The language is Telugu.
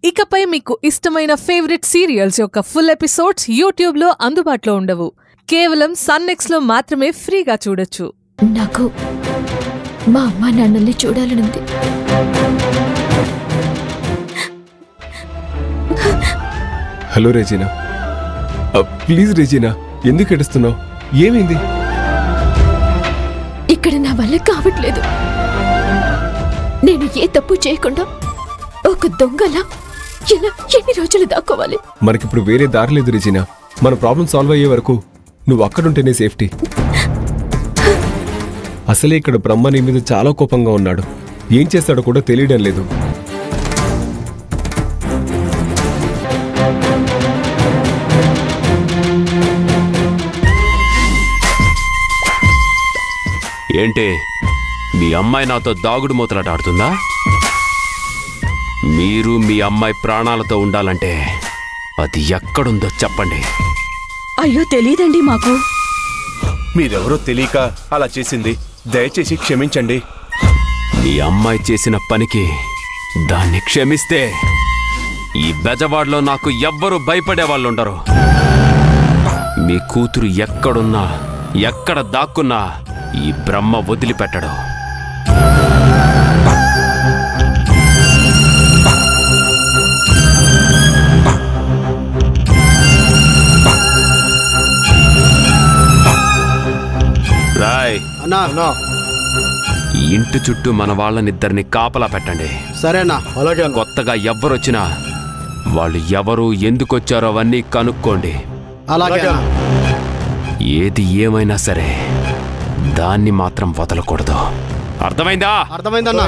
ఇకపై మీకు ఇష్టమైన ఫేవరెట్ సీరియల్స్ యొక్క ఫుల్ ఎపిసోడ్స్ యూట్యూబ్లో అందుబాటులో ఉండవు. కేవలం సన్నెక్స్లో మాత్రమే ఫ్రీగా చూడొచ్చు. నాకు మా అమ్మా నాన్నల్ని చూడాలనుంది. హలో రెజీనా, ప్లీజ్ రెజీనా, ఎందుకు ఏడుస్తున్నావు? ఏమైంది? ఇక్కడ నా వల్ల కావట్లేదు. నేను ఏ తప్పు చేయకుండా ఒక దొంగలా ఎలా ఎన్ని రోజులు దాక్కోవాలి? మనకిప్పుడు వేరే దారి లేదు రెజీనా. మన ప్రాబ్లం సాల్వ్ అయ్యే వరకు నువ్వు అక్కడుంటేనే సేఫ్టీ. అసలే ఇక్కడ బ్రహ్మ నీ మీద చాలా కోపంగా ఉన్నాడు. ఏం చేస్తాడో కూడా తెలియడం లేదు. ఏంటి మీ అమ్మాయి నాతో దాగుడు మూతలాట ఆడుతుందా? మీరు మీ అమ్మాయి ప్రాణాలతో ఉండాలంటే అది ఎక్కడుందో చెప్పండి. అయ్యో తెలీదండి మాకు. మీరెవరో తెలియక అలా చేసింది. దయచేసి క్షమించండి. మీ అమ్మాయి చేసిన పనికి దాన్ని క్షమిస్తే ఈ బెజవాడలో నాకు ఎవ్వరూ భయపడే వాళ్ళు ఉండరు. మీ కూతురు ఎక్కడున్నా ఎక్కడ దాక్కున్నా ఈ బ్రహ్మ వదిలిపెట్టడు. రాయ్, ఈ ఇంటి చుట్టూ మన వాళ్ళనిద్దరిని కాపలా పెట్టండి. సరేనా? అలాగే. కొత్తగా ఎవ్వరొచ్చినా వాళ్ళు ఎవరు ఎందుకొచ్చారో అవన్నీ కనుక్కోండి. అలాగే. ఏది ఏమైనా సరే దాన్ని మాత్రం వదలకూడదు. అర్థమైందా? అర్థమైందన్నా.